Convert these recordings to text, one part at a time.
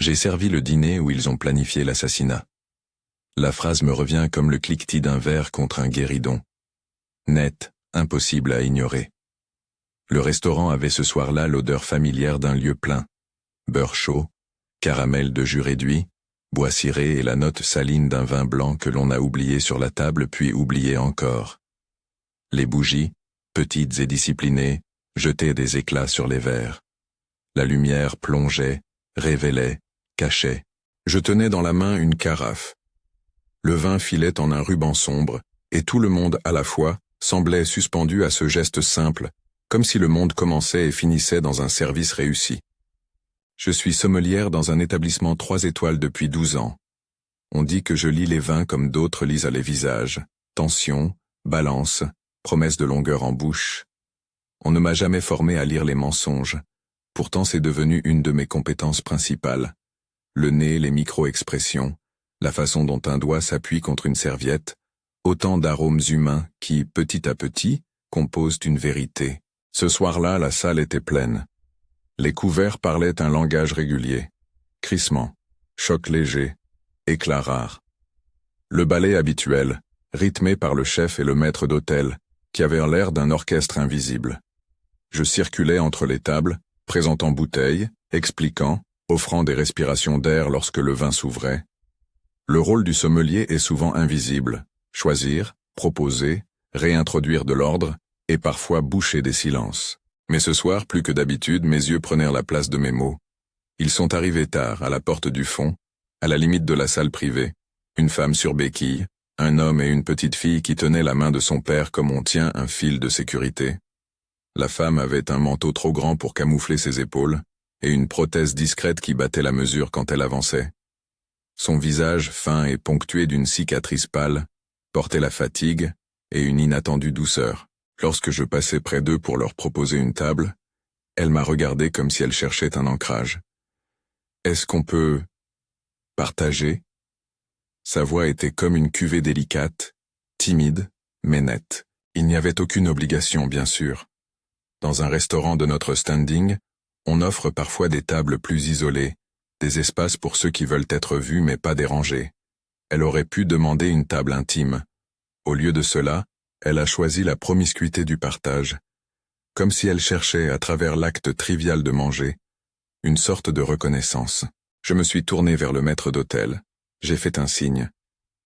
J'ai servi le dîner où ils ont planifié l'assassinat. La phrase me revient comme le cliquetis d'un verre contre un guéridon. Net, impossible à ignorer. Le restaurant avait ce soir-là l'odeur familière d'un lieu plein. Beurre chaud, caramel de jus réduit, bois ciré et la note saline d'un vin blanc que l'on a oublié sur la table puis oublié encore. Les bougies, petites et disciplinées, jetaient des éclats sur les verres. La lumière plongeait, révélait, cachait. Je tenais dans la main une carafe. Le vin filait en un ruban sombre, et tout le monde à la fois semblait suspendu à ce geste simple, comme si le monde commençait et finissait dans un service réussi. Je suis sommelière dans un établissement 3 étoiles depuis 12 ans. On dit que je lis les vins comme d'autres lisent les visages. Tension, balance, promesse de longueur en bouche. On ne m'a jamais formé à lire les mensonges. Pourtant c'est devenu une de mes compétences principales. Le nez, les micro-expressions, la façon dont un doigt s'appuie contre une serviette, autant d'arômes humains qui, petit à petit, composent une vérité. Ce soir-là, la salle était pleine. Les couverts parlaient un langage régulier. Crissement, choc léger, éclat rare. Le ballet habituel, rythmé par le chef et le maître d'hôtel, qui avaient l'air d'un orchestre invisible. Je circulais entre les tables, présentant bouteilles, expliquant, offrant des respirations d'air lorsque le vin s'ouvrait. Le rôle du sommelier est souvent invisible. Choisir, proposer, réintroduire de l'ordre, et parfois boucher des silences. Mais ce soir, plus que d'habitude, mes yeux prenaient la place de mes mots. Ils sont arrivés tard, à la porte du fond, à la limite de la salle privée. Une femme sur béquille, un homme et une petite fille qui tenaient la main de son père comme on tient un fil de sécurité. La femme avait un manteau trop grand pour camoufler ses épaules, et une prothèse discrète qui battait la mesure quand elle avançait. Son visage, fin et ponctué d'une cicatrice pâle, portait la fatigue et une inattendue douceur. Lorsque je passais près d'eux pour leur proposer une table, elle m'a regardé comme si elle cherchait un ancrage. « Est-ce qu'on peut partager ?» Sa voix était comme une cuvée délicate, timide, mais nette. Il n'y avait aucune obligation, bien sûr. Dans un restaurant de notre standing, on offre parfois des tables plus isolées, des espaces pour ceux qui veulent être vus mais pas dérangés. Elle aurait pu demander une table intime. Au lieu de cela, elle a choisi la promiscuité du partage, comme si elle cherchait, à travers l'acte trivial de manger, une sorte de reconnaissance. Je me suis tourné vers le maître d'hôtel, j'ai fait un signe,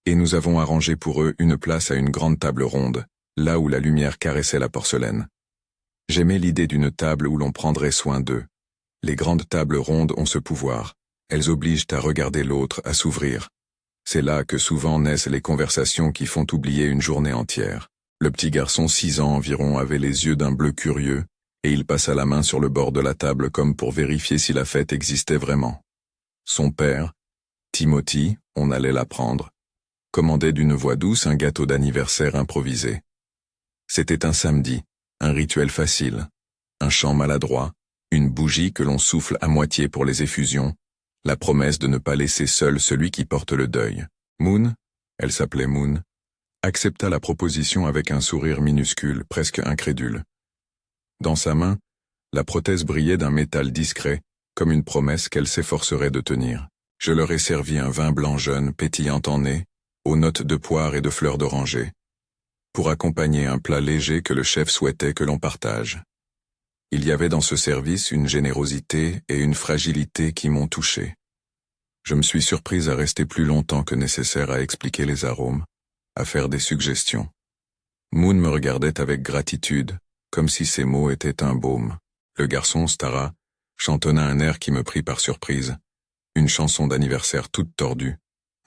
et nous avons arrangé pour eux une place à une grande table ronde, là où la lumière caressait la porcelaine. J'aimais l'idée d'une table où l'on prendrait soin d'eux. Les grandes tables rondes ont ce pouvoir, elles obligent à regarder l'autre, à s'ouvrir. C'est là que souvent naissent les conversations qui font oublier une journée entière. Le petit garçon, 6 ans environ, avait les yeux d'un bleu curieux, et il passa la main sur le bord de la table comme pour vérifier si la fête existait vraiment. Son père, Timothy, on allait l'apprendre, commandait d'une voix douce un gâteau d'anniversaire improvisé. C'était un samedi, un rituel facile, un chant maladroit, une bougie que l'on souffle à moitié pour les effusions, la promesse de ne pas laisser seul celui qui porte le deuil. Moon, elle s'appelait Moon, accepta la proposition avec un sourire minuscule, presque incrédule. Dans sa main, la prothèse brillait d'un métal discret, comme une promesse qu'elle s'efforcerait de tenir. Je leur ai servi un vin blanc jeune, pétillant en nez, aux notes de poire et de fleurs d'oranger, pour accompagner un plat léger que le chef souhaitait que l'on partage. Il y avait dans ce service une générosité et une fragilité qui m'ont touché. Je me suis surprise à rester plus longtemps que nécessaire à expliquer les arômes, à faire des suggestions. Moon me regardait avec gratitude, comme si ces mots étaient un baume. Le garçon, Stara, chantonna un air qui me prit par surprise, une chanson d'anniversaire toute tordue,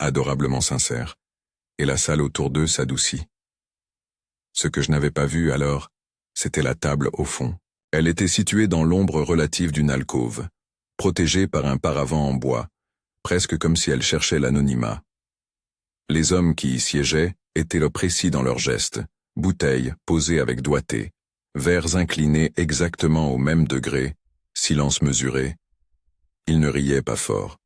adorablement sincère, et la salle autour d'eux s'adoucit. Ce que je n'avais pas vu alors, c'était la table au fond. Elle était située dans l'ombre relative d'une alcôve, protégée par un paravent en bois, presque comme si elle cherchait l'anonymat. Les hommes qui y siégeaient étaient précis dans leurs gestes, bouteilles posées avec doigté, verres inclinés exactement au même degré, silence mesuré. Ils ne riaient pas fort.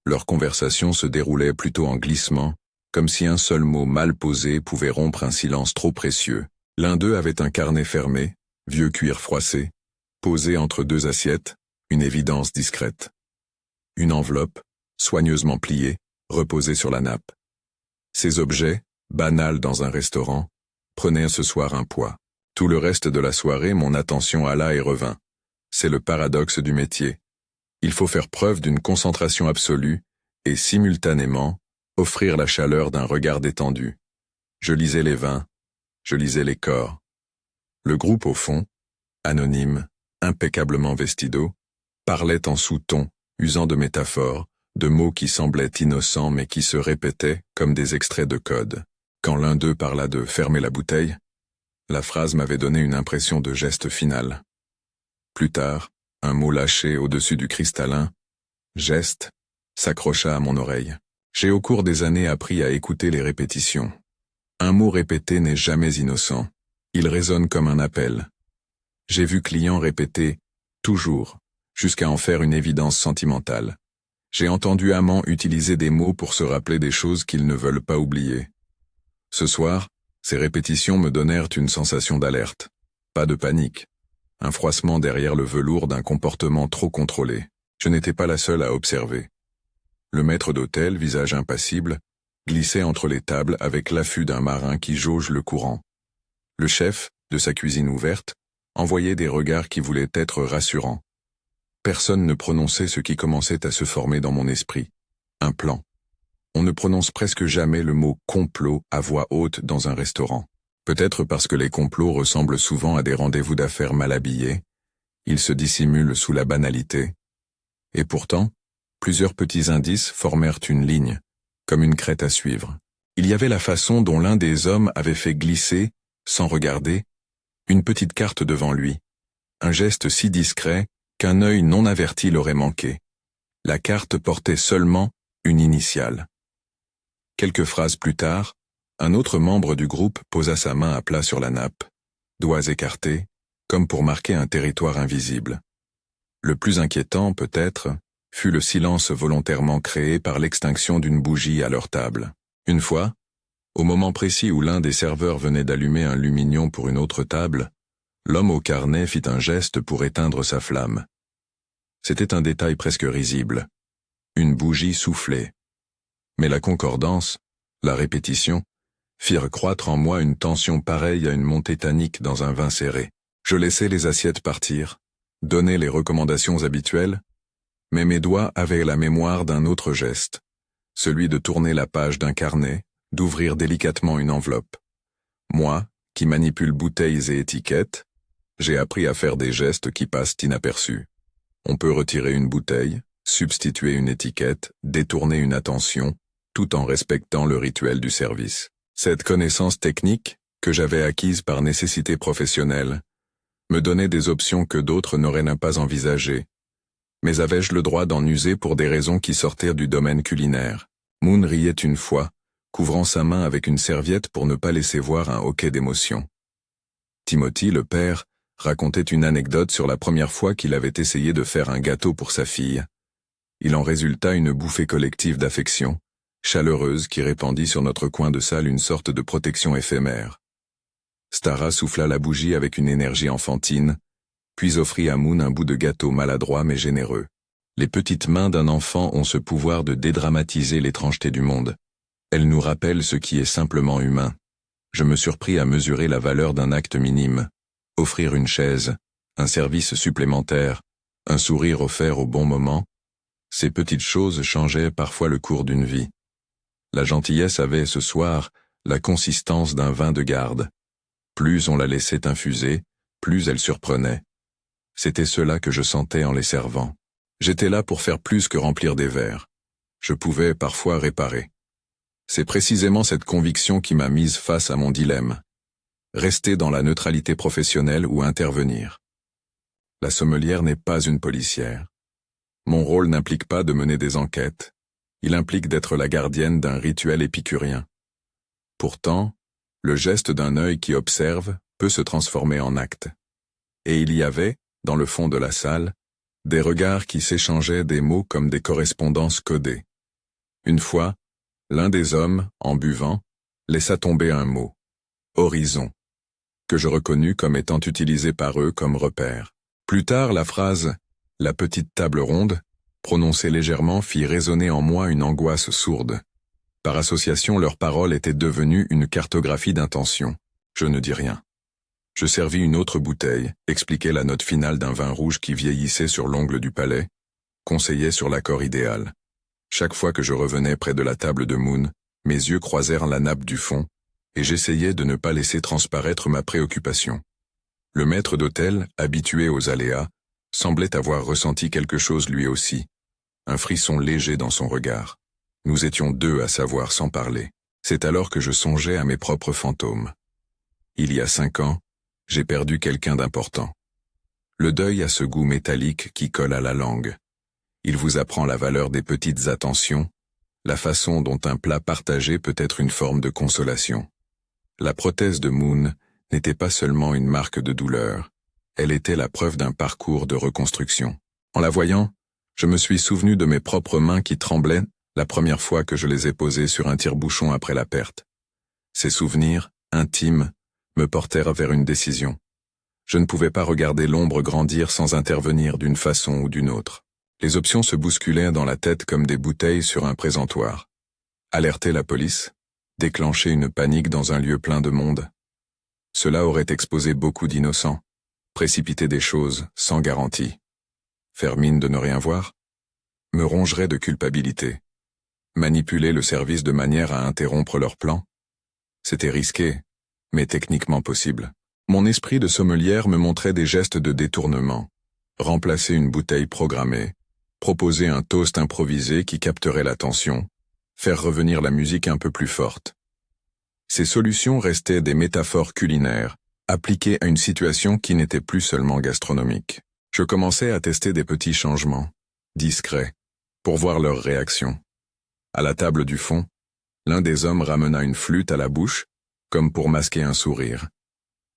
Leur conversation se déroulait plutôt en glissement, comme si un seul mot mal posé pouvait rompre un silence trop précieux. L'un d'eux avait un carnet fermé, vieux cuir froissé, posé entre 2 assiettes, une évidence discrète. Une enveloppe, soigneusement pliés, reposaient sur la nappe. Ces objets, banals dans un restaurant, prenaient ce soir un poids. Tout le reste de la soirée, mon attention alla et revint. C'est le paradoxe du métier. Il faut faire preuve d'une concentration absolue et, simultanément, offrir la chaleur d'un regard détendu. Je lisais les vins, je lisais les corps. Le groupe au fond, anonyme, impeccablement vesti d'eau, parlait en sous-ton, usant de métaphores, de mots qui semblaient innocents mais qui se répétaient comme des extraits de code. Quand l'un d'eux parla de « fermer la bouteille », la phrase m'avait donné une impression de geste final. Plus tard, un mot lâché au-dessus du cristallin, geste, s'accrocha à mon oreille. J'ai au cours des années appris à écouter les répétitions. Un mot répété n'est jamais innocent. Il résonne comme un appel. J'ai vu clients répéter « toujours » jusqu'à en faire une évidence sentimentale. J'ai entendu amants utiliser des mots pour se rappeler des choses qu'ils ne veulent pas oublier. Ce soir, ces répétitions me donnèrent une sensation d'alerte. Pas de panique. Un froissement derrière le velours d'un comportement trop contrôlé. Je n'étais pas la seule à observer. Le maître d'hôtel, visage impassible, glissait entre les tables avec l'affût d'un marin qui jauge le courant. Le chef, de sa cuisine ouverte, envoyait des regards qui voulaient être rassurants. Personne ne prononçait ce qui commençait à se former dans mon esprit. Un plan. On ne prononce presque jamais le mot « complot » à voix haute dans un restaurant. Peut-être parce que les complots ressemblent souvent à des rendez-vous d'affaires mal habillés, ils se dissimulent sous la banalité. Et pourtant, plusieurs petits indices formèrent une ligne, comme une crête à suivre. Il y avait la façon dont l'un des hommes avait fait glisser, sans regarder, une petite carte devant lui, un geste si discret qu'un œil non averti l'aurait manqué. La carte portait seulement une initiale. Quelques phrases plus tard, un autre membre du groupe posa sa main à plat sur la nappe, doigts écartés, comme pour marquer un territoire invisible. Le plus inquiétant, peut-être, fut le silence volontairement créé par l'extinction d'une bougie à leur table. Une fois, au moment précis où l'un des serveurs venait d'allumer un lumignon pour une autre table, l'homme au carnet fit un geste pour éteindre sa flamme. C'était un détail presque risible. Une bougie soufflait. Mais la concordance, la répétition, firent croître en moi une tension pareille à une montée tannique dans un vin serré. Je laissais les assiettes partir, donnais les recommandations habituelles, mais mes doigts avaient la mémoire d'un autre geste, celui de tourner la page d'un carnet, d'ouvrir délicatement une enveloppe. Moi, qui manipule bouteilles et étiquettes, j'ai appris à faire des gestes qui passent inaperçus. On peut retirer une bouteille, substituer une étiquette, détourner une attention, tout en respectant le rituel du service. Cette connaissance technique, que j'avais acquise par nécessité professionnelle, me donnait des options que d'autres n'auraient pas envisagées. Mais avais-je le droit d'en user pour des raisons qui sortaient du domaine culinaire? Moon riait une fois, couvrant sa main avec une serviette pour ne pas laisser voir un hoquet d'émotion. Timothy, le père, racontait une anecdote sur la première fois qu'il avait essayé de faire un gâteau pour sa fille. Il en résulta une bouffée collective d'affection, chaleureuse qui répandit sur notre coin de salle une sorte de protection éphémère. Stara souffla la bougie avec une énergie enfantine, puis offrit à Moon un bout de gâteau maladroit mais généreux. Les petites mains d'un enfant ont ce pouvoir de dédramatiser l'étrangeté du monde. Elles nous rappellent ce qui est simplement humain. Je me surpris à mesurer la valeur d'un acte minime. Offrir une chaise, un service supplémentaire, un sourire offert au bon moment, ces petites choses changeaient parfois le cours d'une vie. La gentillesse avait, ce soir, la consistance d'un vin de garde. Plus on la laissait infuser, plus elle surprenait. C'était cela que je sentais en les servant. J'étais là pour faire plus que remplir des verres. Je pouvais parfois réparer. C'est précisément cette conviction qui m'a mise face à mon dilemme. Rester dans la neutralité professionnelle ou intervenir. La sommelière n'est pas une policière. Mon rôle n'implique pas de mener des enquêtes. Il implique d'être la gardienne d'un rituel épicurien. Pourtant, le geste d'un œil qui observe peut se transformer en acte. Et il y avait, dans le fond de la salle, des regards qui s'échangeaient des mots comme des correspondances codées. Une fois, l'un des hommes, en buvant, laissa tomber un mot, horizon, que je reconnus comme étant utilisé par eux comme repère. Plus tard, la phrase « la petite table ronde » prononcées légèrement, fit résonner en moi une angoisse sourde. Par association, leurs paroles étaient devenues une cartographie d'intentions. Je ne dis rien. Je servis une autre bouteille, expliquai la note finale d'un vin rouge qui vieillissait sur l'ongle du palais, conseillait sur l'accord idéal. Chaque fois que je revenais près de la table de Moon, mes yeux croisèrent la nappe du fond, et j'essayais de ne pas laisser transparaître ma préoccupation. Le maître d'hôtel, habitué aux aléas, semblait avoir ressenti quelque chose lui aussi, un frisson léger dans son regard. Nous étions deux à savoir sans parler. C'est alors que je songeais à mes propres fantômes. Il y a 5 ans, j'ai perdu quelqu'un d'important. Le deuil a ce goût métallique qui colle à la langue. Il vous apprend la valeur des petites attentions, la façon dont un plat partagé peut être une forme de consolation. La prothèse de Moon n'était pas seulement une marque de douleur, elle était la preuve d'un parcours de reconstruction. En la voyant, je me suis souvenu de mes propres mains qui tremblaient la première fois que je les ai posées sur un tire-bouchon après la perte. Ces souvenirs, intimes, me portèrent vers une décision. Je ne pouvais pas regarder l'ombre grandir sans intervenir d'une façon ou d'une autre. Les options se bousculaient dans la tête comme des bouteilles sur un présentoir. Alerter la police, déclencher une panique dans un lieu plein de monde. Cela aurait exposé beaucoup d'innocents, précipiter des choses sans garantie. Faire mine de ne rien voir me rongerait de culpabilité. Manipuler le service de manière à interrompre leur plan? C'était risqué, mais techniquement possible. Mon esprit de sommelière me montrait des gestes de détournement. Remplacer une bouteille programmée, proposer un toast improvisé qui capterait l'attention, faire revenir la musique un peu plus forte. Ces solutions restaient des métaphores culinaires, appliquées à une situation qui n'était plus seulement gastronomique. Je commençais à tester des petits changements, discrets, pour voir leur réaction. À la table du fond, l'un des hommes ramena une flûte à la bouche, comme pour masquer un sourire.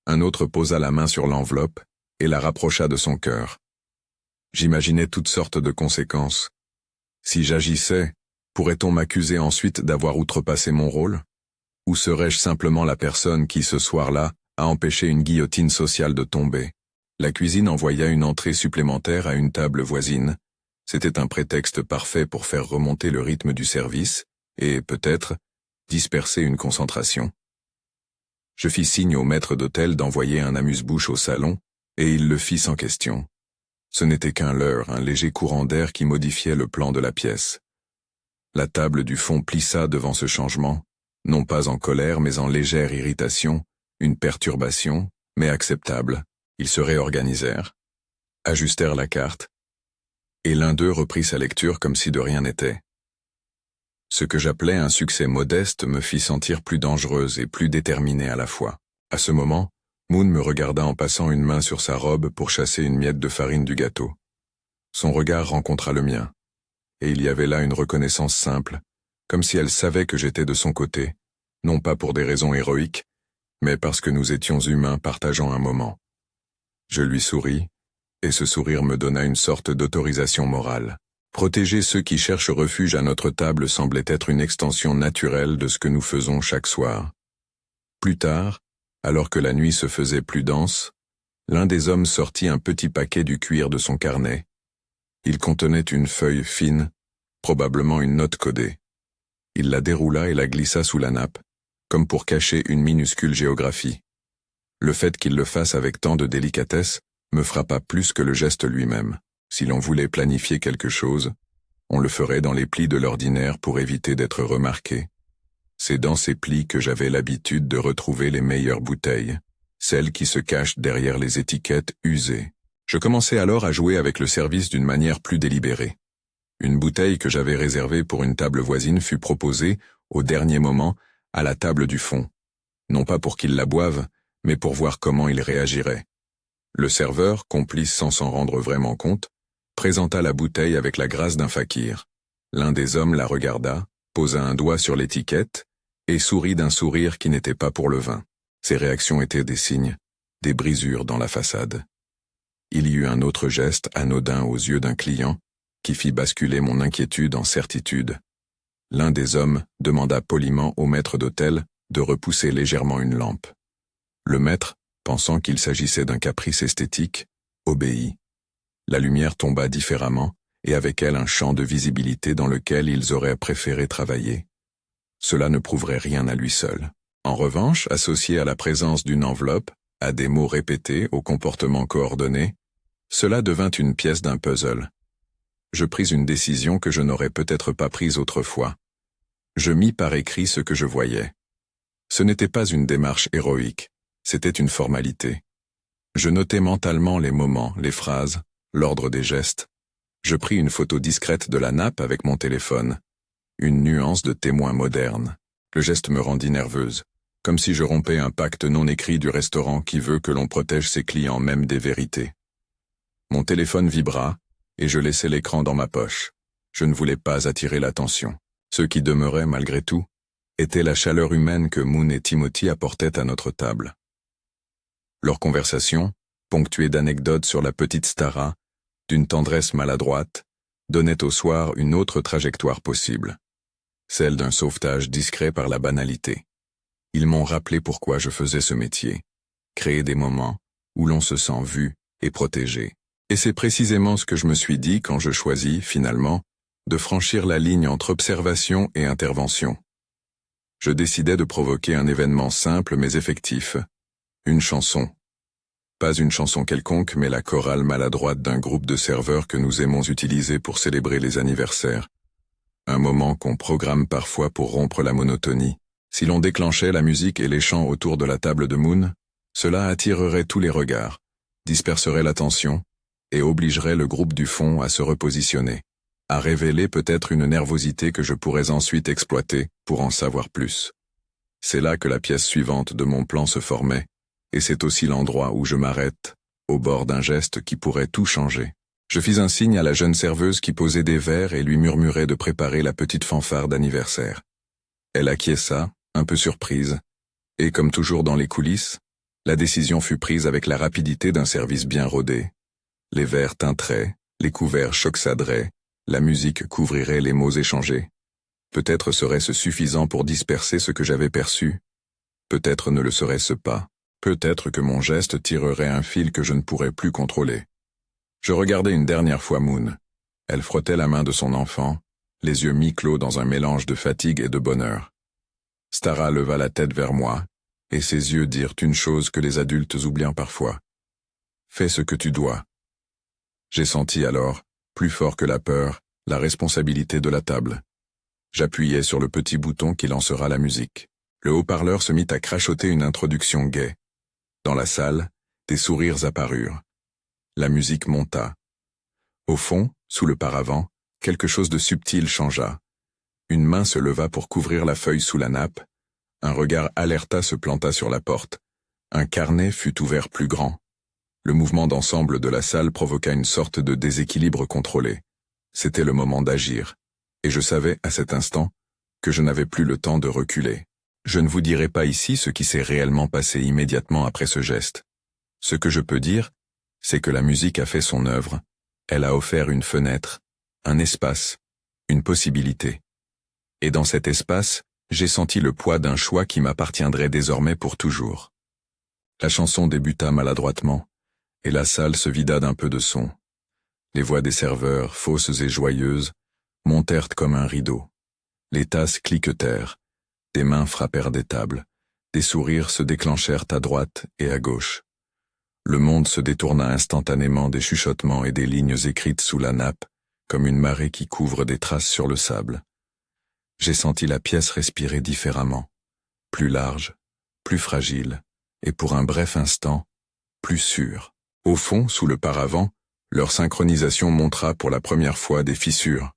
Un autre posa la main sur l'enveloppe et la rapprocha de son cœur. J'imaginais toutes sortes de conséquences. Si j'agissais, pourrait-on m'accuser ensuite d'avoir outrepassé mon rôle? Ou serais-je simplement la personne qui, ce soir-là, a empêché une guillotine sociale de tomber? La cuisine envoya une entrée supplémentaire à une table voisine. C'était un prétexte parfait pour faire remonter le rythme du service et, peut-être, disperser une concentration. Je fis signe au maître d'hôtel d'envoyer un amuse-bouche au salon, et il le fit sans question. Ce n'était qu'un leurre, un léger courant d'air qui modifiait le plan de la pièce. La table du fond plissa devant ce changement, non pas en colère mais en légère irritation, une perturbation, mais acceptable. Ils se réorganisèrent, ajustèrent la carte, et l'un d'eux reprit sa lecture comme si de rien n'était. Ce que j'appelais un succès modeste me fit sentir plus dangereuse et plus déterminée à la fois. À ce moment, Moon me regarda en passant une main sur sa robe pour chasser une miette de farine du gâteau. Son regard rencontra le mien, et il y avait là une reconnaissance simple, comme si elle savait que j'étais de son côté, non pas pour des raisons héroïques, mais parce que nous étions humains partageant un moment. Je lui souris, et ce sourire me donna une sorte d'autorisation morale. Protéger ceux qui cherchent refuge à notre table semblait être une extension naturelle de ce que nous faisons chaque soir. Plus tard, alors que la nuit se faisait plus dense, l'un des hommes sortit un petit paquet du cuir de son carnet. Il contenait une feuille fine, probablement une note codée. Il la déroula et la glissa sous la nappe, comme pour cacher une minuscule géographie. Le fait qu'il le fasse avec tant de délicatesse me frappa plus que le geste lui-même. Si l'on voulait planifier quelque chose, on le ferait dans les plis de l'ordinaire pour éviter d'être remarqué. C'est dans ces plis que j'avais l'habitude de retrouver les meilleures bouteilles, celles qui se cachent derrière les étiquettes usées. Je commençais alors à jouer avec le service d'une manière plus délibérée. Une bouteille que j'avais réservée pour une table voisine fut proposée, au dernier moment, à la table du fond. Non pas pour qu'il la boive, mais pour voir comment il réagirait. Le serveur, complice sans s'en rendre vraiment compte, présenta la bouteille avec la grâce d'un fakir. L'un des hommes la regarda, posa un doigt sur l'étiquette, et sourit d'un sourire qui n'était pas pour le vin. Ses réactions étaient des signes, des brisures dans la façade. Il y eut un autre geste anodin aux yeux d'un client, qui fit basculer mon inquiétude en certitude. L'un des hommes demanda poliment au maître d'hôtel de repousser légèrement une lampe. Le maître, pensant qu'il s'agissait d'un caprice esthétique, obéit. La lumière tomba différemment, et avec elle un champ de visibilité dans lequel ils auraient préféré travailler. Cela ne prouverait rien à lui seul. En revanche, associé à la présence d'une enveloppe, à des mots répétés, au comportement coordonné, cela devint une pièce d'un puzzle. Je pris une décision que je n'aurais peut-être pas prise autrefois. Je mis par écrit ce que je voyais. Ce n'était pas une démarche héroïque, c'était une formalité. Je notais mentalement les moments, les phrases, l'ordre des gestes. Je pris une photo discrète de la nappe avec mon téléphone. Une nuance de témoin moderne. Le geste me rendit nerveuse, comme si je rompais un pacte non écrit du restaurant qui veut que l'on protège ses clients même des vérités. Mon téléphone vibra, et je laissai l'écran dans ma poche. Je ne voulais pas attirer l'attention. Ce qui demeurait, malgré tout, était la chaleur humaine que Moon et Timothy apportaient à notre table. Leur conversation, ponctuée d'anecdotes sur la petite Stara, d'une tendresse maladroite, donnait au soir une autre trajectoire possible. Celle d'un sauvetage discret par la banalité. Ils m'ont rappelé pourquoi je faisais ce métier. Créer des moments où l'on se sent vu et protégé. Et c'est précisément ce que je me suis dit quand je choisis, finalement, de franchir la ligne entre observation et intervention. Je décidai de provoquer un événement simple mais effectif. Une chanson. Pas une chanson quelconque, mais la chorale maladroite d'un groupe de serveurs que nous aimons utiliser pour célébrer les anniversaires. Un moment qu'on programme parfois pour rompre la monotonie. Si l'on déclenchait la musique et les chants autour de la table de Moon, cela attirerait tous les regards, disperserait l'attention, et obligerait le groupe du fond à se repositionner, à révéler peut-être une nervosité que je pourrais ensuite exploiter pour en savoir plus. C'est là que la pièce suivante de mon plan se formait, et c'est aussi l'endroit où je m'arrête, au bord d'un geste qui pourrait tout changer. Je fis un signe à la jeune serveuse qui posait des verres et lui murmurait de préparer la petite fanfare d'anniversaire. Elle acquiesça, un peu surprise, et comme toujours dans les coulisses, la décision fut prise avec la rapidité d'un service bien rodé. Les verres tinteraient, les couverts chocsaderaient, la musique couvrirait les mots échangés. Peut-être serait-ce suffisant pour disperser ce que j'avais perçu. Peut-être ne le serait-ce pas. Peut-être que mon geste tirerait un fil que je ne pourrais plus contrôler. Je regardai une dernière fois Moon. Elle frottait la main de son enfant, les yeux mi-clos dans un mélange de fatigue et de bonheur. Stara leva la tête vers moi, et ses yeux dirent une chose que les adultes oublient parfois. « Fais ce que tu dois. » J'ai senti alors, plus fort que la peur, la responsabilité de la table. J'appuyai sur le petit bouton qui lancera la musique. Le haut-parleur se mit à crachoter une introduction gaie. Dans la salle, des sourires apparurent. La musique monta. Au fond, sous le paravent, quelque chose de subtil changea. Une main se leva pour couvrir la feuille sous la nappe. Un regard alerta se planta sur la porte. Un carnet fut ouvert plus grand. Le mouvement d'ensemble de la salle provoqua une sorte de déséquilibre contrôlé. C'était le moment d'agir. Et je savais, à cet instant, que je n'avais plus le temps de reculer. Je ne vous dirai pas ici ce qui s'est réellement passé immédiatement après ce geste. Ce que je peux dire, c'est que la musique a fait son œuvre. Elle a offert une fenêtre, un espace, une possibilité. Et dans cet espace, j'ai senti le poids d'un choix qui m'appartiendrait désormais pour toujours. La chanson débuta maladroitement, et la salle se vida d'un peu de son. Les voix des serveurs, fausses et joyeuses, montèrent comme un rideau. Les tasses cliquetèrent, des mains frappèrent des tables, des sourires se déclenchèrent à droite et à gauche. Le monde se détourna instantanément des chuchotements et des lignes écrites sous la nappe, comme une marée qui couvre des traces sur le sable. J'ai senti la pièce respirer différemment, plus large, plus fragile, et pour un bref instant, plus sûre. Au fond, sous le paravent, leur synchronisation montra pour la première fois des fissures.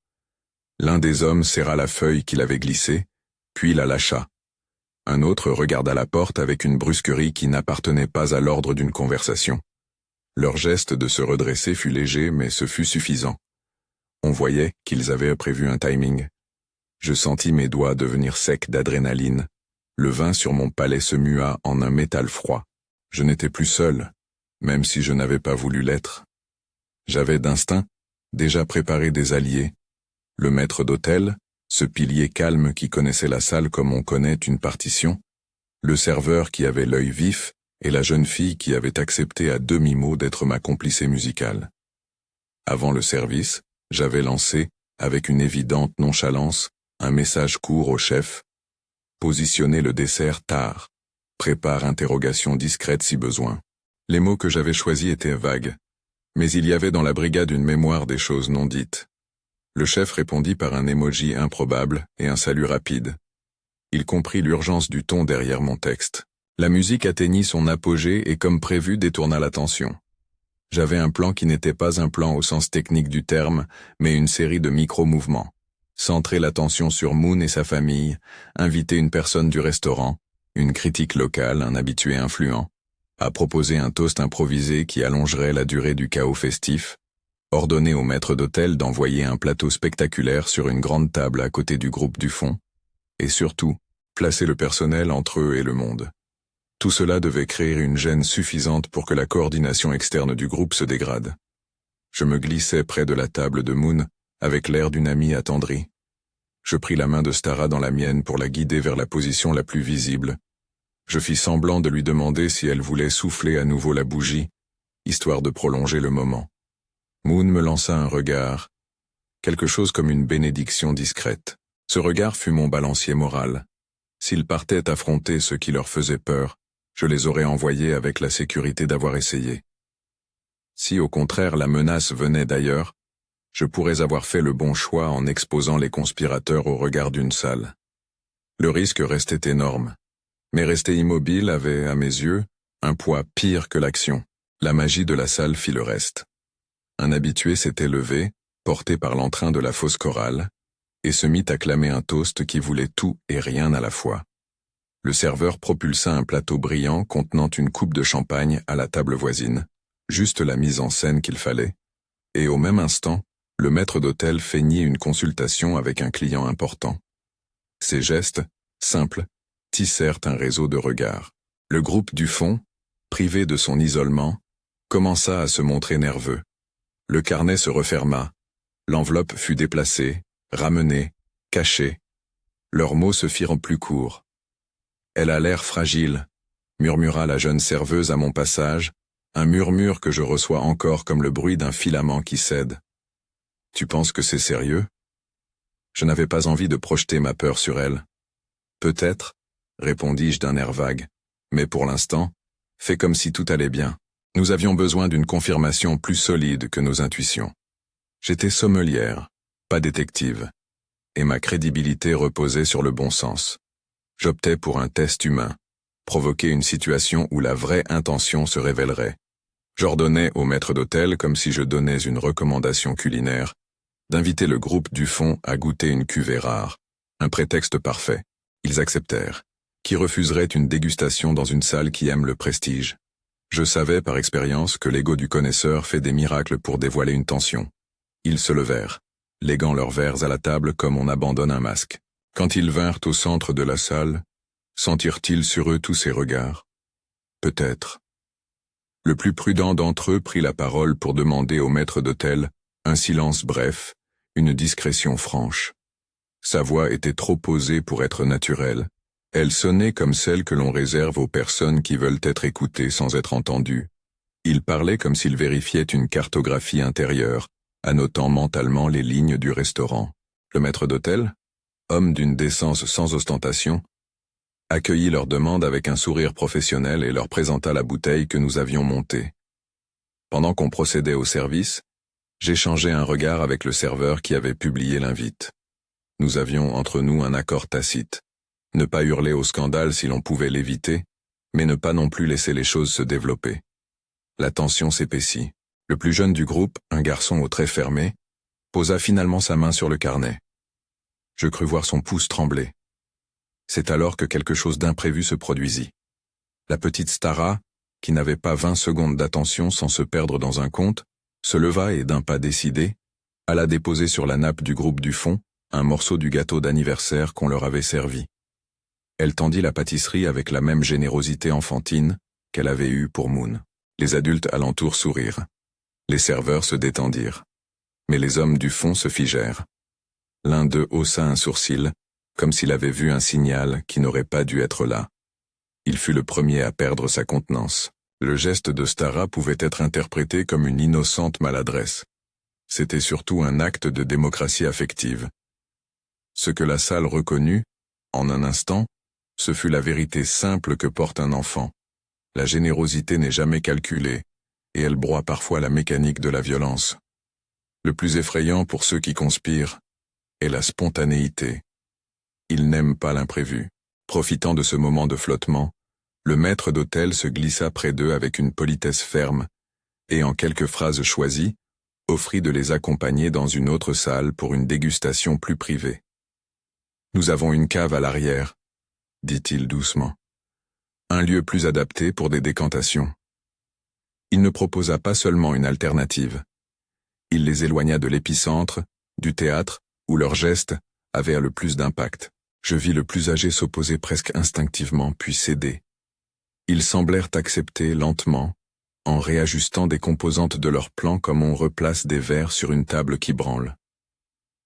L'un des hommes serra la feuille qu'il avait glissée, puis la lâcha. Un autre regarda la porte avec une brusquerie qui n'appartenait pas à l'ordre d'une conversation. Leur geste de se redresser fut léger, mais ce fut suffisant. On voyait qu'ils avaient prévu un timing. Je sentis mes doigts devenir secs d'adrénaline. Le vin sur mon palais se mua en un métal froid. Je n'étais plus seul, même si je n'avais pas voulu l'être. J'avais d'instinct déjà préparé des alliés. Le maître d'hôtel, ce pilier calme qui connaissait la salle comme on connaît une partition, le serveur qui avait l'œil vif et la jeune fille qui avait accepté à demi-mot d'être ma complicée musicale. Avant le service, J'avais lancé, avec une évidente nonchalance, un message court au chef. Positionner le dessert tard. Prépare interrogation discrète si besoin. Les mots que j'avais choisis étaient vagues. Mais il y avait dans la brigade une mémoire des choses non dites. Le chef répondit par un emoji improbable et un salut rapide. Il comprit l'urgence du ton derrière mon texte. La musique atteignit son apogée et comme prévu détourna l'attention. J'avais un plan qui n'était pas un plan au sens technique du terme, mais une série de micro-mouvements. Centrer l'attention sur Moon et sa famille, inviter une personne du restaurant, une critique locale, un habitué influent, à proposer un toast improvisé qui allongerait la durée du chaos festif, ordonner au maître d'hôtel d'envoyer un plateau spectaculaire sur une grande table à côté du groupe du fond, et surtout, placer le personnel entre eux et le monde. Tout cela devait créer une gêne suffisante pour que la coordination externe du groupe se dégrade. Je me glissais près de la table de Moon, avec l'air d'une amie attendrie. Je pris la main de Stara dans la mienne pour la guider vers la position la plus visible. Je fis semblant de lui demander si elle voulait souffler à nouveau la bougie, histoire de prolonger le moment. Moon me lança un regard, quelque chose comme une bénédiction discrète. Ce regard fut mon balancier moral. S'ils partaient affronter ceux qui leur faisaient peur, je les aurais envoyés avec la sécurité d'avoir essayé. Si au contraire la menace venait d'ailleurs, je pourrais avoir fait le bon choix en exposant les conspirateurs au regard d'une salle. Le risque restait énorme, mais rester immobile avait, à mes yeux, un poids pire que l'action. La magie de la salle fit le reste. Un habitué s'était levé, porté par l'entrain de la fausse chorale, et se mit à clamer un toast qui voulait tout et rien à la fois. Le serveur propulsa un plateau brillant contenant une coupe de champagne à la table voisine, juste la mise en scène qu'il fallait, et au même instant, le maître d'hôtel feignit une consultation avec un client important. Ces gestes, simples, tissèrent un réseau de regards. Le groupe du fond, privé de son isolement, commença à se montrer nerveux. Le carnet se referma, l'enveloppe fut déplacée, ramenée, cachée. Leurs mots se firent plus courts. « Elle a l'air fragile », murmura la jeune serveuse à mon passage, un murmure que je reçois encore comme le bruit d'un filament qui cède. « Tu penses que c'est sérieux ?» Je n'avais pas envie de projeter ma peur sur elle. « Peut-être », répondis-je d'un air vague, « mais pour l'instant, fais comme si tout allait bien. Nous avions besoin d'une confirmation plus solide que nos intuitions. J'étais sommelière, pas détective, et ma crédibilité reposait sur le bon sens. J'optais pour un test humain, provoquer une situation où la vraie intention se révélerait. J'ordonnais au maître d'hôtel, comme si je donnais une recommandation culinaire, d'inviter le groupe du fond à goûter une cuvée rare, un prétexte parfait. Ils acceptèrent. Qui refuserait une dégustation dans une salle qui aime le prestige? Je savais par expérience que l'ego du connaisseur fait des miracles pour dévoiler une tension. Ils se levèrent, léguant leurs verres à la table comme on abandonne un masque. Quand ils vinrent au centre de la salle, sentirent-ils sur eux tous ces regards? Peut-être. Le plus prudent d'entre eux prit la parole pour demander au maître d'hôtel un silence bref, une discrétion franche. Sa voix était trop posée pour être naturelle. Elle sonnait comme celle que l'on réserve aux personnes qui veulent être écoutées sans être entendues. Il parlait comme s'il vérifiait une cartographie intérieure, annotant mentalement les lignes du restaurant. Le maître d'hôtel, homme d'une décence sans ostentation, accueillit leur demande avec un sourire professionnel et leur présenta la bouteille que nous avions montée. Pendant qu'on procédait au service, j'échangeai un regard avec le serveur qui avait publié l'invite. Nous avions entre nous un accord tacite. Ne pas hurler au scandale si l'on pouvait l'éviter, mais ne pas non plus laisser les choses se développer. La tension s'épaissit. Le plus jeune du groupe, un garçon aux traits fermés, posa finalement sa main sur le carnet. Je crus voir son pouce trembler. C'est alors que quelque chose d'imprévu se produisit. La petite Stara, qui n'avait pas 20 secondes d'attention sans se perdre dans un conte, se leva et d'un pas décidé, alla déposer sur la nappe du groupe du fond un morceau du gâteau d'anniversaire qu'on leur avait servi. Elle tendit la pâtisserie avec la même générosité enfantine qu'elle avait eue pour Moon. Les adultes alentour sourirent. Les serveurs se détendirent. Mais les hommes du fond se figèrent. L'un d'eux haussa un sourcil, comme s'il avait vu un signal qui n'aurait pas dû être là. Il fut le premier à perdre sa contenance. Le geste de Stara pouvait être interprété comme une innocente maladresse. C'était surtout un acte de démocratie affective. Ce que la salle reconnut, en un instant, ce fut la vérité simple que porte un enfant. La générosité n'est jamais calculée, et elle broie parfois la mécanique de la violence. Le plus effrayant pour ceux qui conspirent est la spontanéité. Ils n'aiment pas l'imprévu. Profitant de ce moment de flottement, le maître d'hôtel se glissa près d'eux avec une politesse ferme, et en quelques phrases choisies, offrit de les accompagner dans une autre salle pour une dégustation plus privée. « Nous avons une cave à l'arrière », dit-il doucement. « Un lieu plus adapté pour des décantations. » Il ne proposa pas seulement une alternative. Il les éloigna de l'épicentre, du théâtre, où leurs gestes avaient le plus d'impact. Je vis le plus âgé s'opposer presque instinctivement, puis céder. Ils semblèrent accepter lentement, en réajustant des composantes de leur plan comme on replace des verres sur une table qui branle.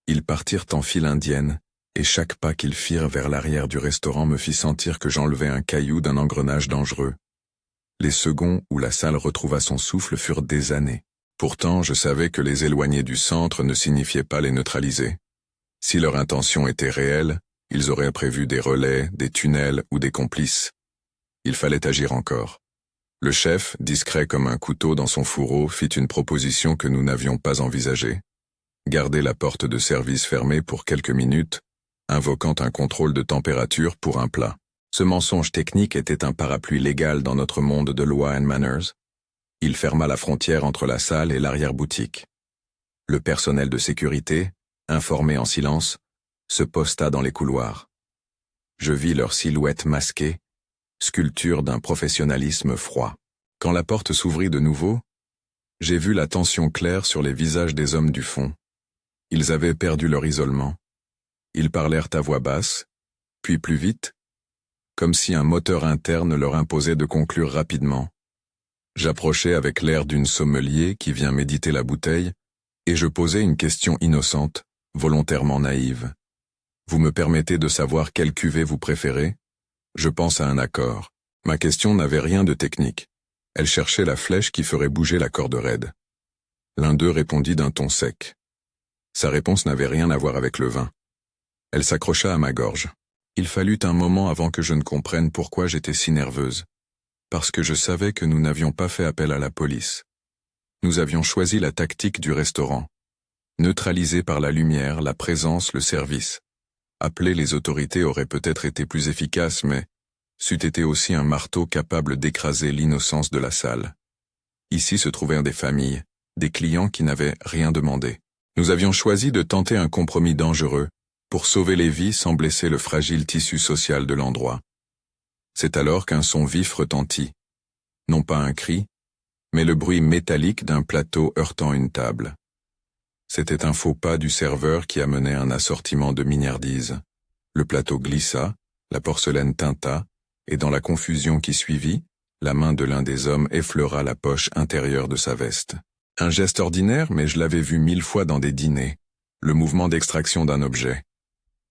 Ils partirent en file indienne, et chaque pas qu'ils firent vers l'arrière du restaurant me fit sentir que j'enlevais un caillou d'un engrenage dangereux. Les seconds où la salle retrouva son souffle furent des années. Pourtant, je savais que les éloigner du centre ne signifiait pas les neutraliser. Si leur intention était réelle, ils auraient prévu des relais, des tunnels ou des complices. Il fallait agir encore. Le chef, discret comme un couteau dans son fourreau, fit une proposition que nous n'avions pas envisagée. Garder la porte de service fermée pour quelques minutes, invoquant un contrôle de température pour un plat. Ce mensonge technique était un parapluie légal dans notre monde de loi and manners. Il ferma la frontière entre la salle et l'arrière-boutique. Le personnel de sécurité, informé en silence, se posta dans les couloirs. Je vis leurs silhouettes masquées, sculpture d'un professionnalisme froid. Quand la porte s'ouvrit de nouveau, j'ai vu la tension claire sur les visages des hommes du fond. Ils avaient perdu leur isolement. Ils parlèrent à voix basse, puis plus vite, comme si un moteur interne leur imposait de conclure rapidement. J'approchai avec l'air d'une sommelier qui vient méditer la bouteille, et je posai une question innocente, volontairement naïve. Vous me permettez de savoir quelle cuvée vous préférez? Je pense à un accord. Ma question n'avait rien de technique. Elle cherchait la flèche qui ferait bouger la corde raide. L'un d'eux répondit d'un ton sec. Sa réponse n'avait rien à voir avec le vin. Elle s'accrocha à ma gorge. Il fallut un moment avant que je ne comprenne pourquoi j'étais si nerveuse. Parce que je savais que nous n'avions pas fait appel à la police. Nous avions choisi la tactique du restaurant. Neutralisé par la lumière, la présence, le service. Appeler les autorités aurait peut-être été plus efficace, mais c'eût été aussi un marteau capable d'écraser l'innocence de la salle. Ici se trouvèrent des familles, des clients qui n'avaient rien demandé. Nous avions choisi de tenter un compromis dangereux, pour sauver les vies sans blesser le fragile tissu social de l'endroit. C'est alors qu'un son vif retentit. Non pas un cri, mais le bruit métallique d'un plateau heurtant une table. C'était un faux pas du serveur qui amenait un assortiment de mignardises. Le plateau glissa, la porcelaine tinta, et dans la confusion qui suivit, la main de l'un des hommes effleura la poche intérieure de sa veste. Un geste ordinaire, mais je l'avais vu 1000 fois dans des dîners, le mouvement d'extraction d'un objet.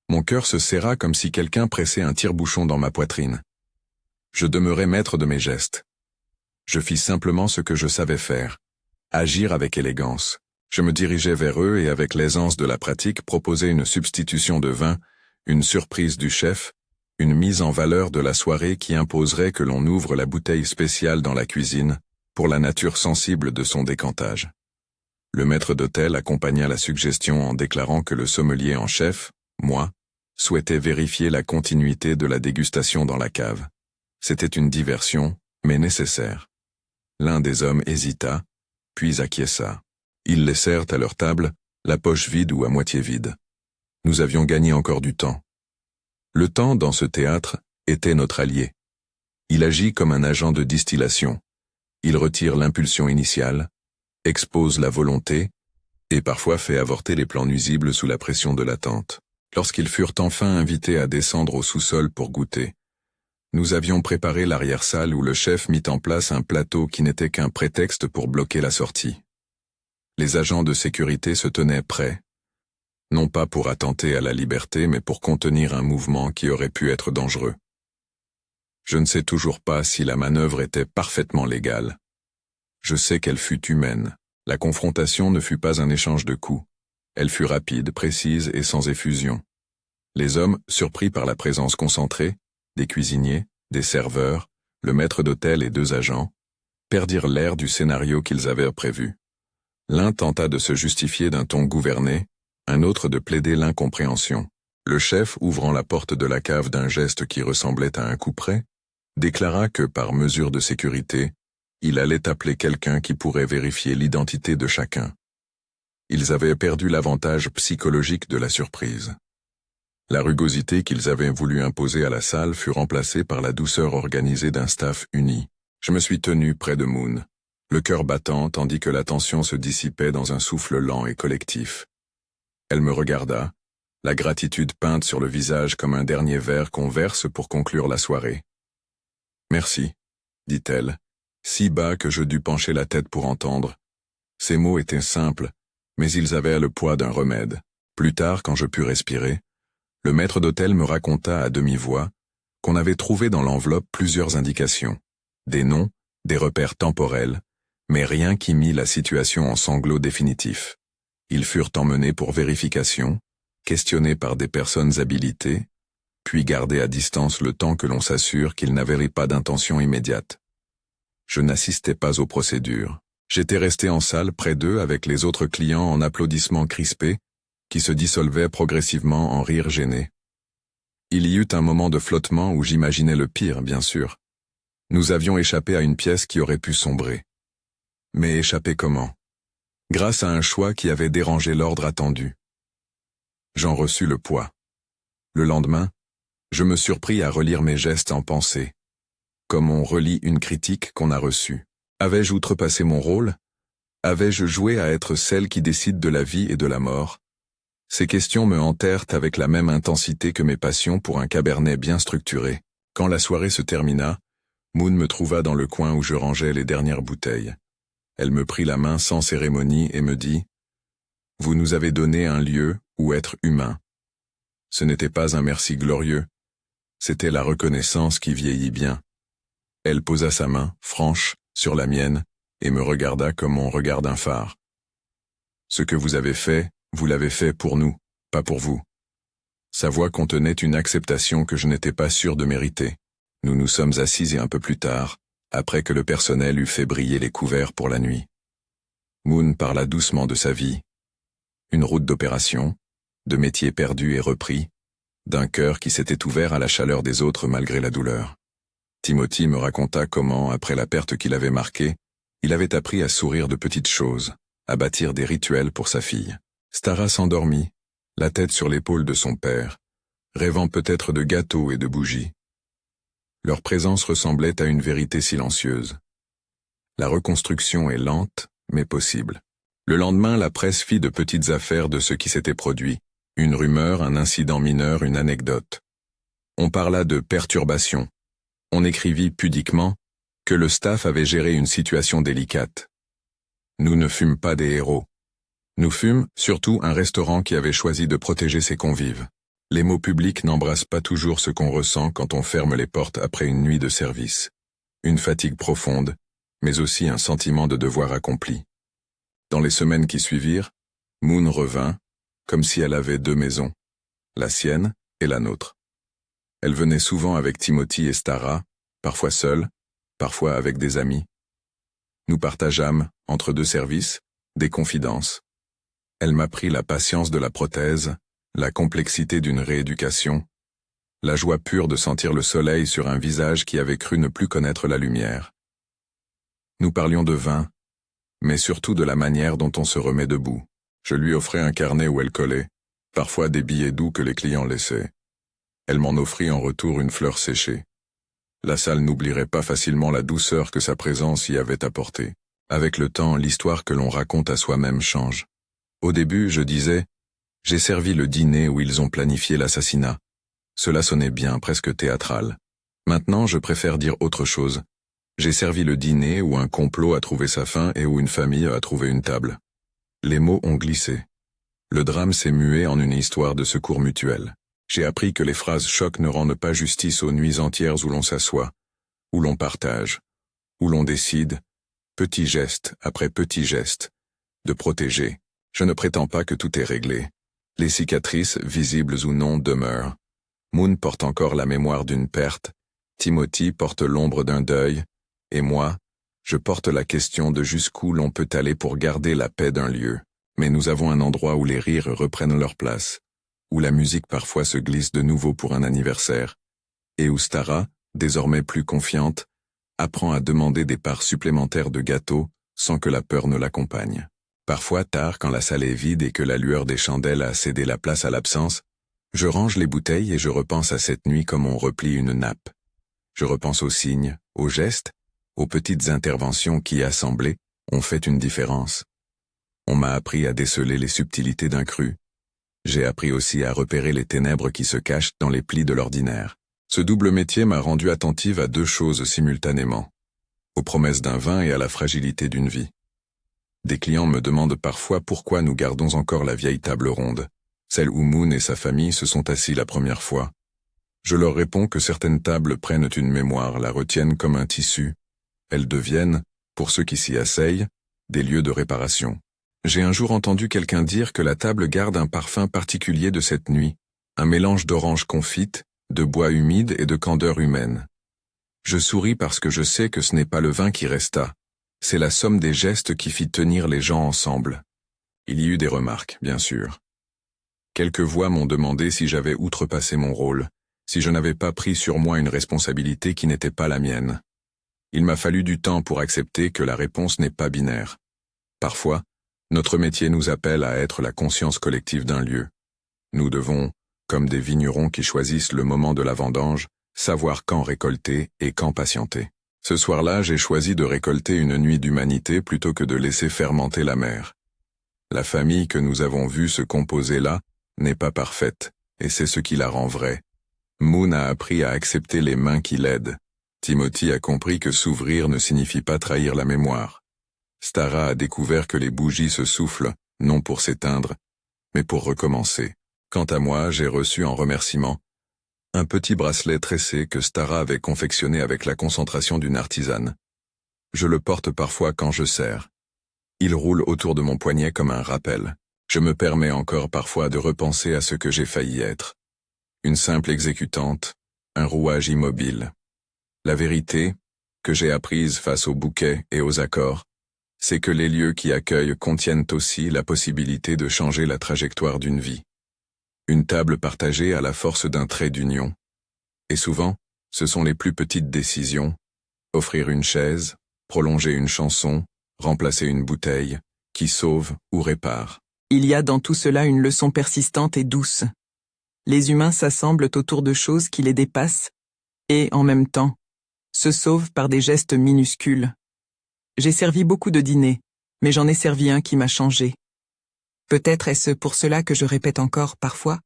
Mon cœur se serra comme si quelqu'un pressait un tire-bouchon dans ma poitrine. Je demeurai maître de mes gestes. Je fis simplement ce que je savais faire, agir avec élégance. Je me dirigeai vers eux et avec l'aisance de la pratique proposai une substitution de vin, une surprise du chef, une mise en valeur de la soirée qui imposerait que l'on ouvre la bouteille spéciale dans la cuisine, pour la nature sensible de son décantage. Le maître d'hôtel accompagna la suggestion en déclarant que le sommelier en chef, moi, souhaitait vérifier la continuité de la dégustation dans la cave. C'était une diversion, mais nécessaire. L'un des hommes hésita, puis acquiesça. Ils laissèrent à leur table, la poche vide ou à moitié vide. Nous avions gagné encore du temps. Le temps, dans ce théâtre, était notre allié. Il agit comme un agent de distillation. Il retire l'impulsion initiale, expose la volonté, et parfois fait avorter les plans nuisibles sous la pression de l'attente. Lorsqu'ils furent enfin invités à descendre au sous-sol pour goûter, nous avions préparé l'arrière-salle où le chef mit en place un plateau qui n'était qu'un prétexte pour bloquer la sortie. Les agents de sécurité se tenaient prêts, non pas pour attenter à la liberté, mais pour contenir un mouvement qui aurait pu être dangereux. Je ne sais toujours pas si la manœuvre était parfaitement légale. Je sais qu'elle fut humaine. La confrontation ne fut pas un échange de coups. Elle fut rapide, précise et sans effusion. Les hommes, surpris par la présence concentrée, des cuisiniers, des serveurs, le maître d'hôtel et 2 agents, perdirent l'air du scénario qu'ils avaient prévu. L'un tenta de se justifier d'un ton gouverné, un autre de plaider l'incompréhension. Le chef, ouvrant la porte de la cave d'un geste qui ressemblait à un couperet, déclara que, par mesure de sécurité, il allait appeler quelqu'un qui pourrait vérifier l'identité de chacun. Ils avaient perdu l'avantage psychologique de la surprise. La rugosité qu'ils avaient voulu imposer à la salle fut remplacée par la douceur organisée d'un staff uni. Je me suis tenu près de Moon, le cœur battant tandis que la tension se dissipait dans un souffle lent et collectif. Elle me regarda, la gratitude peinte sur le visage comme un dernier verre qu'on verse pour conclure la soirée. « Merci », dit-elle, si bas que je dus pencher la tête pour entendre. Ces mots étaient simples, mais ils avaient le poids d'un remède. Plus tard, quand je pus respirer, le maître d'hôtel me raconta à demi-voix qu'on avait trouvé dans l'enveloppe plusieurs indications, des noms, des repères temporels, mais rien qui mit la situation en sanglots définitifs. Ils furent emmenés pour vérification, questionnés par des personnes habilitées, puis gardés à distance le temps que l'on s'assure qu'ils n'avaient pas d'intention immédiate. Je n'assistais pas aux procédures. J'étais resté en salle près d'eux avec les autres clients en applaudissements crispés, qui se dissolvaient progressivement en rires gênés. Il y eut un moment de flottement où j'imaginais le pire, bien sûr. Nous avions échappé à une pièce qui aurait pu sombrer. Mais échapper comment? Grâce à un choix qui avait dérangé l'ordre attendu. J'en reçus le poids. Le lendemain, je me surpris à relire mes gestes en pensée, comme on relit une critique qu'on a reçue. Avais-je outrepassé mon rôle? Avais-je joué à être celle qui décide de la vie et de la mort? Ces questions me hantèrent avec la même intensité que mes passions pour un cabernet bien structuré. Quand la soirée se termina, Moon me trouva dans le coin où je rangeais les dernières bouteilles. Elle me prit la main sans cérémonie et me dit « Vous nous avez donné un lieu où être humain. » Ce n'était pas un merci glorieux, c'était la reconnaissance qui vieillit bien. Elle posa sa main, franche, sur la mienne, et me regarda comme on regarde un phare. « Ce que vous avez fait, vous l'avez fait pour nous, pas pour vous. » Sa voix contenait une acceptation que je n'étais pas sûr de mériter. Nous nous sommes assis et un peu plus tard, après que le personnel eut fait briller les couverts pour la nuit. Moon parla doucement de sa vie. Une route d'opération, de métiers perdus et repris, d'un cœur qui s'était ouvert à la chaleur des autres malgré la douleur. Timothy me raconta comment, après la perte qu'il avait marquée, il avait appris à sourire de petites choses, à bâtir des rituels pour sa fille. Stara s'endormit, la tête sur l'épaule de son père, rêvant peut-être de gâteaux et de bougies. Leur présence ressemblait à une vérité silencieuse. La reconstruction est lente, mais possible. Le lendemain, la presse fit de petites affaires de ce qui s'était produit. Une rumeur, un incident mineur, une anecdote. On parla de perturbation. On écrivit pudiquement que le staff avait géré une situation délicate. Nous ne fûmes pas des héros. Nous fûmes, surtout, un restaurant qui avait choisi de protéger ses convives. Les mots publics n'embrassent pas toujours ce qu'on ressent quand on ferme les portes après une nuit de service. Une fatigue profonde, mais aussi un sentiment de devoir accompli. Dans les semaines qui suivirent, Moon revint, comme si elle avait 2 maisons, la sienne et la nôtre. Elle venait souvent avec Timothy et Stara, parfois seule, parfois avec des amis. Nous partageâmes, entre 2 services, des confidences. Elle m'apprit la patience de la prothèse, la complexité d'une rééducation, la joie pure de sentir le soleil sur un visage qui avait cru ne plus connaître la lumière. Nous parlions de vin, mais surtout de la manière dont on se remet debout. Je lui offrais un carnet où elle collait, parfois des billets doux que les clients laissaient. Elle m'en offrit en retour une fleur séchée. La salle n'oublierait pas facilement la douceur que sa présence y avait apportée. Avec le temps, l'histoire que l'on raconte à soi-même change. Au début, je disais « J'ai servi le dîner où ils ont planifié l'assassinat ». Cela sonnait bien, presque théâtral. Maintenant, je préfère dire autre chose. J'ai servi le dîner où un complot a trouvé sa fin et où une famille a trouvé une table. Les mots ont glissé. Le drame s'est mué en une histoire de secours mutuel. J'ai appris que les phrases chocs ne rendent pas justice aux nuits entières où l'on s'assoit, où l'on partage, où l'on décide, petit geste après petit geste, de protéger. Je ne prétends pas que tout est réglé. Les cicatrices, visibles ou non, demeurent. Moon porte encore la mémoire d'une perte, Timothy porte l'ombre d'un deuil, et moi, je porte la question de jusqu'où l'on peut aller pour garder la paix d'un lieu. Mais nous avons un endroit où les rires reprennent leur place, où la musique parfois se glisse de nouveau pour un anniversaire, et où Stara, désormais plus confiante, apprend à demander des parts supplémentaires de gâteau sans que la peur ne l'accompagne. Parfois tard, quand la salle est vide et que la lueur des chandelles a cédé la place à l'absence, je range les bouteilles et je repense à cette nuit comme on replie une nappe. Je repense aux signes, aux gestes, aux petites interventions qui, assemblées, ont fait une différence. On m'a appris à déceler les subtilités d'un cru. J'ai appris aussi à repérer les ténèbres qui se cachent dans les plis de l'ordinaire. Ce double métier m'a rendu attentive à deux choses simultanément, aux promesses d'un vin et à la fragilité d'une vie. Des clients me demandent parfois pourquoi nous gardons encore la vieille table ronde, celle où Moon et sa famille se sont assis la première fois. Je leur réponds que certaines tables prennent une mémoire, la retiennent comme un tissu. Elles deviennent, pour ceux qui s'y asseyent, des lieux de réparation. J'ai un jour entendu quelqu'un dire que la table garde un parfum particulier de cette nuit, un mélange d'oranges confites, de bois humide et de candeur humaine. Je souris parce que je sais que ce n'est pas le vin qui resta, c'est la somme des gestes qui fit tenir les gens ensemble. Il y eut des remarques, bien sûr. Quelques voix m'ont demandé si j'avais outrepassé mon rôle, si je n'avais pas pris sur moi une responsabilité qui n'était pas la mienne. Il m'a fallu du temps pour accepter que la réponse n'est pas binaire. Parfois, notre métier nous appelle à être la conscience collective d'un lieu. Nous devons, comme des vignerons qui choisissent le moment de la vendange, savoir quand récolter et quand patienter. Ce soir-là, j'ai choisi de récolter une nuit d'humanité plutôt que de laisser fermenter la mer. La famille que nous avons vue se composer là n'est pas parfaite, et c'est ce qui la rend vraie. Moon a appris à accepter les mains qui l'aident. Timothy a compris que s'ouvrir ne signifie pas trahir la mémoire. Stara a découvert que les bougies se soufflent, non pour s'éteindre, mais pour recommencer. Quant à moi, j'ai reçu en remerciement un petit bracelet tressé que Stara avait confectionné avec la concentration d'une artisane. Je le porte parfois quand je sers. Il roule autour de mon poignet comme un rappel. Je me permets encore parfois de repenser à ce que j'ai failli être. Une simple exécutante, un rouage immobile. La vérité, que j'ai apprise face aux bouquets et aux accords, c'est que les lieux qui accueillent contiennent aussi la possibilité de changer la trajectoire d'une vie. Une table partagée a la force d'un trait d'union. Et souvent, ce sont les plus petites décisions, offrir une chaise, prolonger une chanson, remplacer une bouteille, qui sauvent ou réparent. Il y a dans tout cela une leçon persistante et douce. Les humains s'assemblent autour de choses qui les dépassent, et, en même temps, se sauvent par des gestes minuscules. J'ai servi beaucoup de dîners, mais j'en ai servi un qui m'a changé. Peut-être est-ce pour cela que je répète encore, parfois,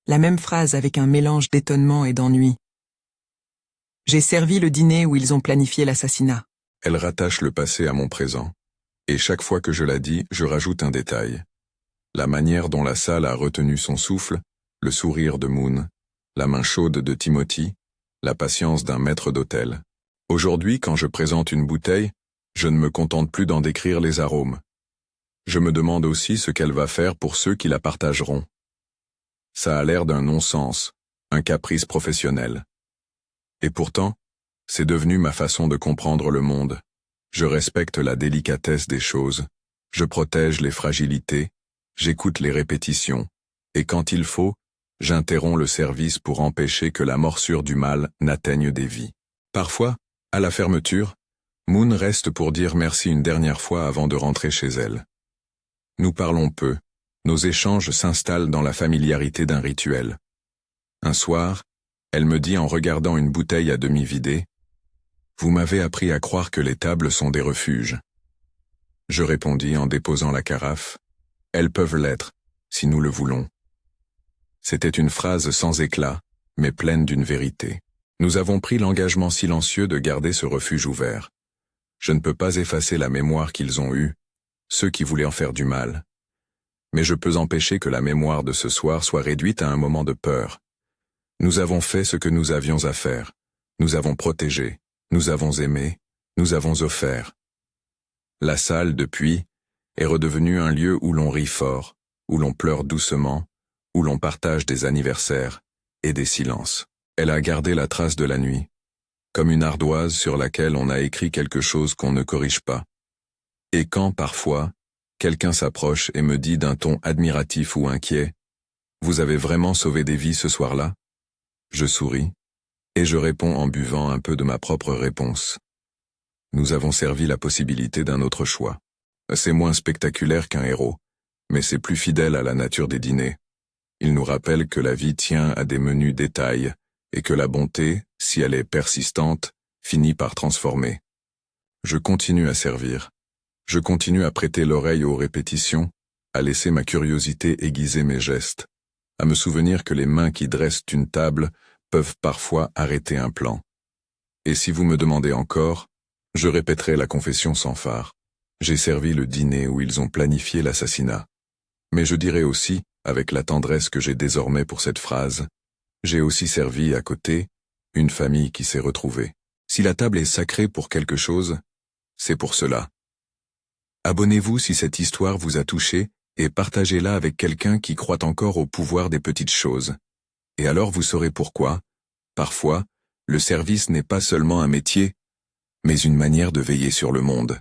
la même phrase avec un mélange d'étonnement et d'ennui. J'ai servi le dîner où ils ont planifié l'assassinat. Elle rattache le passé à mon présent, et chaque fois que je la dis, je rajoute un détail. La manière dont la salle a retenu son souffle, le sourire de Moon, la main chaude de Timothy, la patience d'un maître d'hôtel. Aujourd'hui, quand je présente une bouteille, je ne me contente plus d'en décrire les arômes. Je me demande aussi ce qu'elle va faire pour ceux qui la partageront. Ça a l'air d'un non-sens, un caprice professionnel. Et pourtant, c'est devenu ma façon de comprendre le monde. Je respecte la délicatesse des choses, je protège les fragilités, j'écoute les répétitions, et quand il faut, j'interromps le service pour empêcher que la morsure du mal n'atteigne des vies. Parfois, à la fermeture, Moon reste pour dire merci une dernière fois avant de rentrer chez elle. Nous parlons peu, nos échanges s'installent dans la familiarité d'un rituel. Un soir, elle me dit en regardant une bouteille à demi vidée, « Vous m'avez appris à croire que les tables sont des refuges. » Je répondis en déposant la carafe, « Elles peuvent l'être, si nous le voulons. » C'était une phrase sans éclat, mais pleine d'une vérité. Nous avons pris l'engagement silencieux de garder ce refuge ouvert. Je ne peux pas effacer la mémoire qu'ils ont eue, ceux qui voulaient en faire du mal. Mais je peux empêcher que la mémoire de ce soir soit réduite à un moment de peur. Nous avons fait ce que nous avions à faire. Nous avons protégé, nous avons aimé, nous avons offert. La salle, depuis, est redevenu un lieu où l'on rit fort, où l'on pleure doucement, où l'on partage des anniversaires et des silences. Elle a gardé la trace de la nuit, comme une ardoise sur laquelle on a écrit quelque chose qu'on ne corrige pas. Et quand, parfois, quelqu'un s'approche et me dit d'un ton admiratif ou inquiet « Vous avez vraiment sauvé des vies ce soir-là ?» Je souris, et je réponds en buvant un peu de ma propre réponse. Nous avons servi la possibilité d'un autre choix. C'est moins spectaculaire qu'un héros, mais c'est plus fidèle à la nature des dîners. Il nous rappelle que la vie tient à des menus détails, et que la bonté, si elle est persistante, finit par transformer. Je continue à servir. Je continue à prêter l'oreille aux répétitions, à laisser ma curiosité aiguiser mes gestes, à me souvenir que les mains qui dressent une table peuvent parfois arrêter un plan. Et si vous me demandez encore, je répéterai la confession sans phare. J'ai servi le dîner où ils ont planifié l'assassinat. Mais je dirai aussi, avec la tendresse que j'ai désormais pour cette phrase, j'ai aussi servi à côté une famille qui s'est retrouvée. Si la table est sacrée pour quelque chose, c'est pour cela. Abonnez-vous si cette histoire vous a touché et partagez-la avec quelqu'un qui croit encore au pouvoir des petites choses. Et alors vous saurez pourquoi, parfois, le service n'est pas seulement un métier, mais une manière de veiller sur le monde.